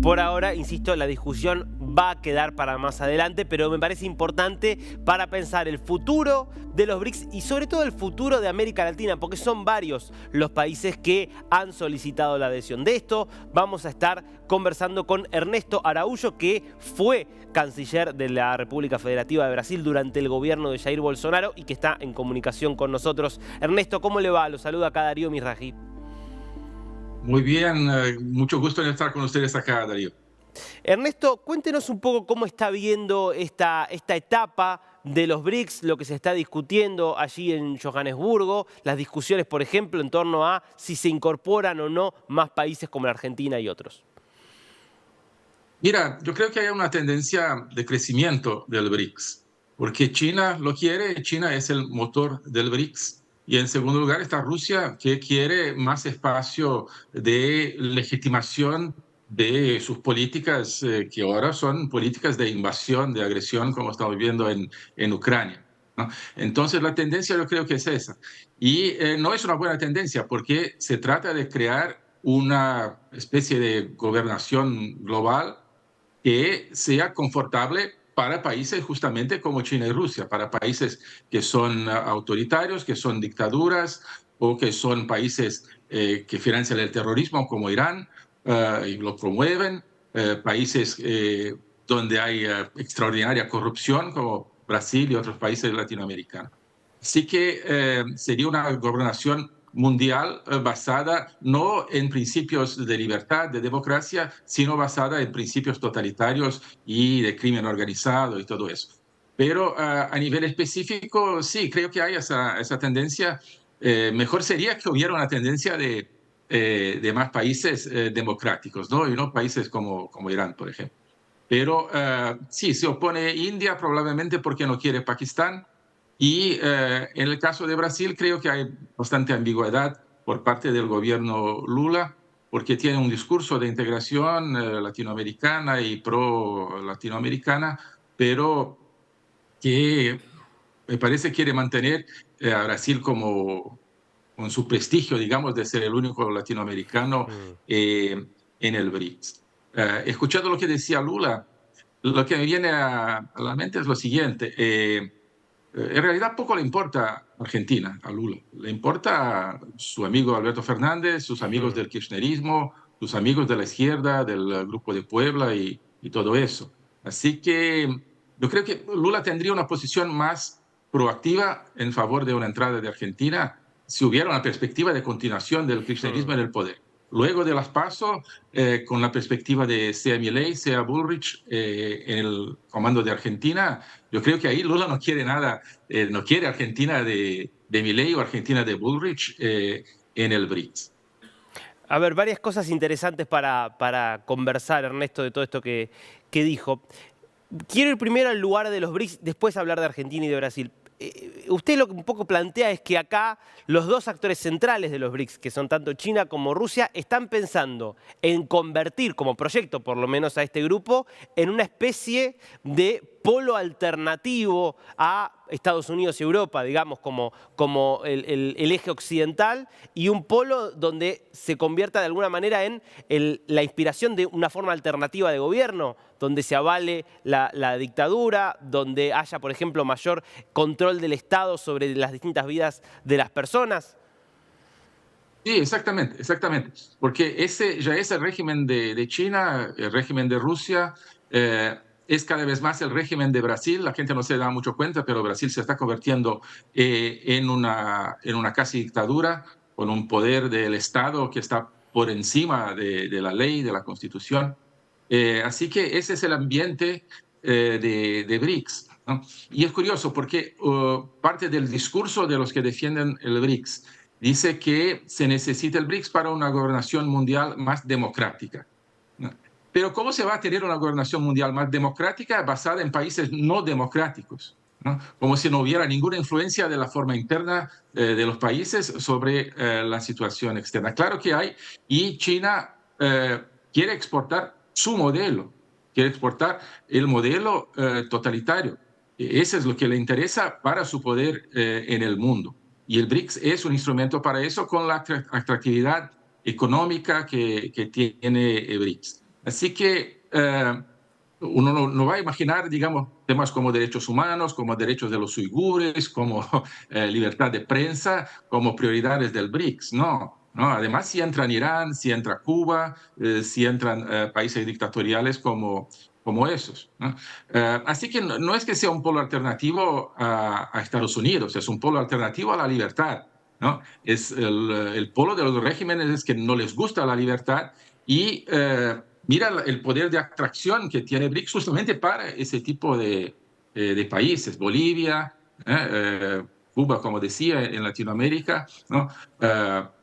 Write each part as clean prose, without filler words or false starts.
Por ahora, insisto, la discusión va a quedar para más adelante, pero me parece importante para pensar el futuro de los BRICS y sobre todo el futuro de América Latina, porque son varios los países que han solicitado la adhesión. De esto vamos a estar conversando con Ernesto Araújo, que fue canciller de la República Federativa de Brasil durante el gobierno de Jair Bolsonaro y que está en comunicación con nosotros. Ernesto, ¿cómo le va? Lo saluda acá Darío Misraji. Muy bien, mucho gusto en estar con ustedes acá, Darío. Ernesto, cuéntenos un poco cómo está viendo esta etapa de los BRICS, lo que se está discutiendo allí en Johannesburgo, las discusiones, por ejemplo, en torno a si se incorporan o no más países como la Argentina y otros. Mira, yo creo que hay una tendencia de crecimiento del BRICS, porque China lo quiere, China es el motor del BRICS. Y en segundo lugar está Rusia, que quiere más espacio de legitimación de sus políticas, que ahora son políticas de invasión, de agresión, como estamos viendo en Ucrania, ¿no? Entonces, la tendencia yo creo que es esa. Y no es una buena tendencia, porque se trata de crear una especie de gobernación global que sea confortable para países justamente como China y Rusia, para países que son autoritarios, que son dictaduras o que son países que financian el terrorismo como Irán y lo promueven, países donde hay extraordinaria corrupción como Brasil y otros países latinoamericanos. Así que sería una gobernación mundial basada no en principios de libertad, de democracia, sino basada en principios totalitarios y de crimen organizado y todo eso. Pero a nivel específico, sí, creo que hay esa tendencia. Mejor sería que hubiera una tendencia de más países democráticos, ¿no? Y no países como Irán, por ejemplo. Pero sí, se opone India probablemente porque no quiere Pakistán. Y en el caso de Brasil creo que hay bastante ambigüedad por parte del gobierno Lula, porque tiene un discurso de integración latinoamericana y pro-latinoamericana, pero que me parece quiere mantener a Brasil como con su prestigio, digamos, de ser el único latinoamericano en el BRICS. Escuchando lo que decía Lula, lo que me viene a la mente es lo siguiente. En realidad poco le importa Argentina a Lula, le importa a su amigo Alberto Fernández, sus amigos del kirchnerismo, sus amigos de la izquierda, del Grupo de Puebla y todo eso. Así que yo creo que Lula tendría una posición más proactiva en favor de una entrada de Argentina si hubiera una perspectiva de continuación del kirchnerismo en el poder. Luego de las PASO, con la perspectiva de sea Milei, sea Bullrich en el comando de Argentina, yo creo que ahí Lula no quiere nada, no quiere Argentina de Milei o Argentina de Bullrich en el BRICS. A ver, varias cosas interesantes para conversar, Ernesto, de todo esto que dijo. Quiero ir primero al lugar de los BRICS, después hablar de Argentina y de Brasil. Usted lo que un poco plantea es que acá los dos actores centrales de los BRICS, que son tanto China como Rusia, están pensando en convertir como proyecto, por lo menos a este grupo, en una especie de polo alternativo a Estados Unidos y Europa, digamos, como el eje occidental, y un polo donde se convierta de alguna manera en la inspiración de una forma alternativa de gobierno, donde se avale la dictadura, donde haya, por ejemplo, mayor control del Estado sobre las distintas vidas de las personas. Sí, exactamente, exactamente. Porque ese ya es el régimen de China, el régimen de Rusia, es cada vez más el régimen de Brasil. La gente no se da mucho cuenta, pero Brasil se está convirtiendo en una casi dictadura, con un poder del Estado que está por encima de la ley, de la Constitución. Así que ese es el ambiente de BRICS, ¿no? Y es curioso porque parte del discurso de los que defienden el BRICS dice que se necesita el BRICS para una gobernación mundial más democrática, ¿no? Pero ¿cómo se va a tener una gobernación mundial más democrática basada en países no democráticos, ¿no? Como si no hubiera ninguna influencia de la forma interna de los países sobre la situación externa. Claro que hay, y China quiere exportar su modelo, quiere exportar el modelo totalitario. Eso es lo que le interesa para su poder en el mundo. Y el BRICS es un instrumento para eso con la atractividad económica que tiene el BRICS. Así que uno no va a imaginar, digamos, temas como derechos humanos, como derechos de los uigures, como libertad de prensa, como prioridades del BRICS. No, no. Además, si entran Irán, si entra Cuba, si entran países dictatoriales como esos, ¿no? Así que no es que sea un polo alternativo a Estados Unidos, es un polo alternativo a la libertad, ¿no? Es el polo de los regímenes que no les gusta la libertad y mira el poder de atracción que tiene BRICS justamente para ese tipo de países, Bolivia, Cuba, como decía, en Latinoamérica, ¿no?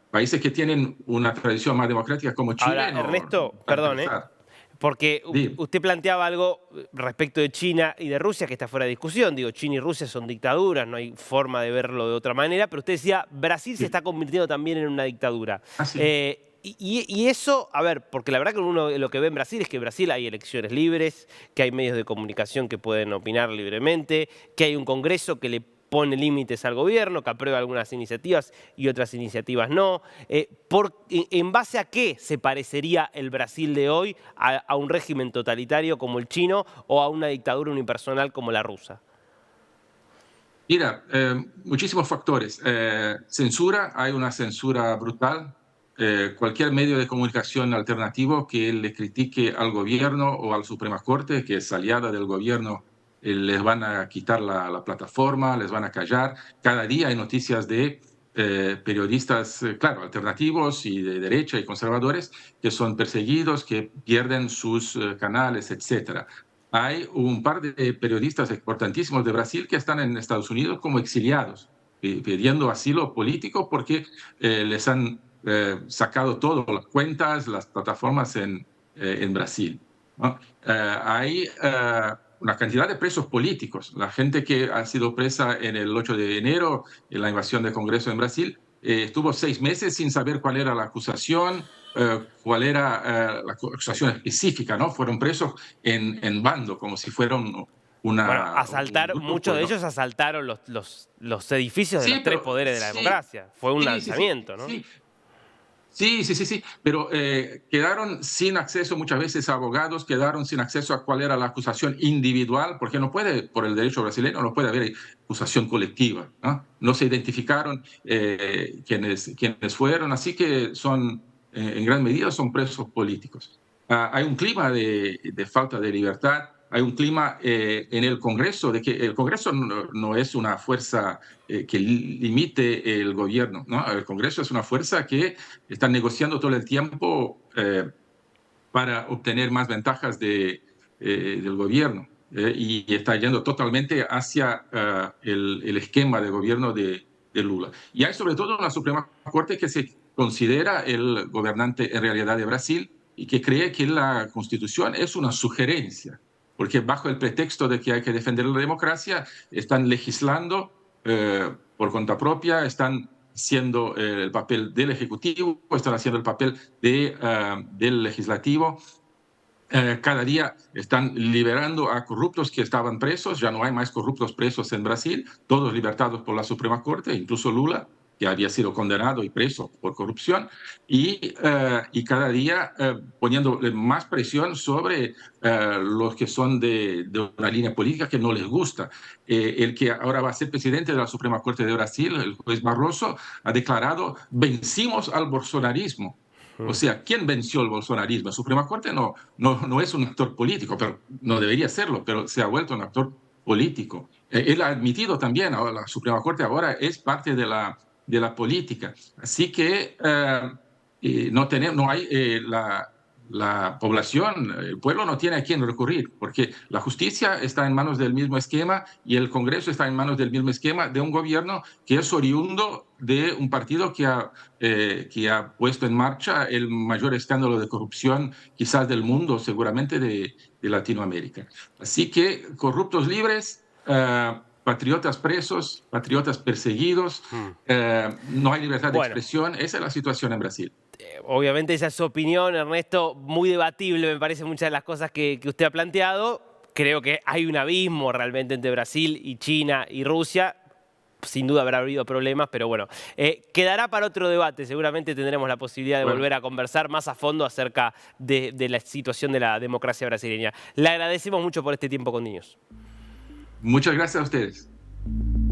Países que tienen una tradición más democrática como Ahora, Chile no Ernesto, están perdón, interesados. porque Dime. usted planteaba algo respecto de China y de Rusia que está fuera de discusión. Digo, China y Rusia son dictaduras, no hay forma de verlo de otra manera, pero usted decía, Brasil se Sí. está convirtiendo también en una dictadura. Ah, sí. Y eso, a ver, porque la verdad que uno lo que ve en Brasil es que en Brasil hay elecciones libres, que hay medios de comunicación que pueden opinar libremente, que hay un Congreso que le pone límites al gobierno, que aprueba algunas iniciativas y otras iniciativas no. ¿En base a qué se parecería el Brasil de hoy a un régimen totalitario como el chino o a una dictadura unipersonal como la rusa? Mira, muchísimos factores. Censura, hay una censura brutal. Cualquier medio de comunicación alternativo que le critique al gobierno o a la Suprema Corte, que es aliada del gobierno, les van a quitar la plataforma, les van a callar. Cada día hay noticias de periodistas, claro, alternativos y de derecha y conservadores que son perseguidos, que pierden sus canales, etcétera. Hay un par de periodistas importantísimos de Brasil que están en Estados Unidos como exiliados, pidiendo asilo político porque les han sacado todas las cuentas, las plataformas en Brasil, ¿no? Hay una cantidad de presos políticos. La gente que ha sido presa en el 8 de enero, en la invasión del Congreso en Brasil, estuvo 6 meses sin saber cuál era la acusación, cuál era la acusación específica, ¿no? Fueron presos en bando, como si fueran Bueno, un muchos grupo, de ¿no? ellos asaltaron los edificios de Sí, los tres pero poderes de la sí, democracia. Fue un sí, sí, sí, lanzamiento, ¿no? sí. Sí, sí, sí, sí, pero quedaron sin acceso muchas veces a abogados, quedaron sin acceso a cuál era la acusación individual, porque no puede, por el derecho brasileño, no puede haber acusación colectiva, ¿no? No se identificaron quienes fueron, así que son, en gran medida, son presos políticos. Hay un clima de falta de libertad, hay un clima en el Congreso, de que el Congreso no es una fuerza que limite el gobierno, ¿no? El Congreso es una fuerza que está negociando todo el tiempo para obtener más ventajas del gobierno y está yendo totalmente hacia el esquema de gobierno de Lula. Y hay sobre todo una Suprema Corte que se considera el gobernante en realidad de Brasil y que cree que la Constitución es una sugerencia, porque bajo el pretexto de que hay que defender la democracia, están legislando por cuenta propia, están haciendo el papel del Ejecutivo, están haciendo el papel del Legislativo. Cada día están liberando a corruptos que estaban presos, ya no hay más corruptos presos en Brasil, todos libertados por la Suprema Corte, incluso Lula, que había sido condenado y preso por corrupción, y cada día poniendo más presión sobre los que son de una línea política que no les gusta. El que ahora va a ser presidente de la Suprema Corte de Brasil, el juez Barroso, ha declarado: vencimos al bolsonarismo. O sea, ¿quién venció el bolsonarismo? La Suprema Corte no es un actor político, pero no debería serlo, pero se ha vuelto un actor político. Él ha admitido también, ahora, la Suprema Corte ahora es parte de la política. Así que no hay la población, el pueblo no tiene a quién recurrir, porque la justicia está en manos del mismo esquema y el Congreso está en manos del mismo esquema de un gobierno que es oriundo de un partido que ha puesto en marcha el mayor escándalo de corrupción quizás del mundo, seguramente de Latinoamérica. Así que corruptos libres, patriotas presos, patriotas perseguidos, no hay libertad de Bueno, expresión. Esa es la situación en Brasil. obviamente esa es su opinión, Ernesto, muy debatible me parece muchas de las cosas que usted ha planteado. Creo que hay un abismo realmente entre Brasil y China y Rusia. sin duda habrá habido problemas, pero bueno, quedará para otro debate. Seguramente tendremos la posibilidad de volver a conversar más a fondo acerca de la situación de la democracia brasileña. Le agradecemos mucho por este tiempo con Niños. Muchas gracias a ustedes.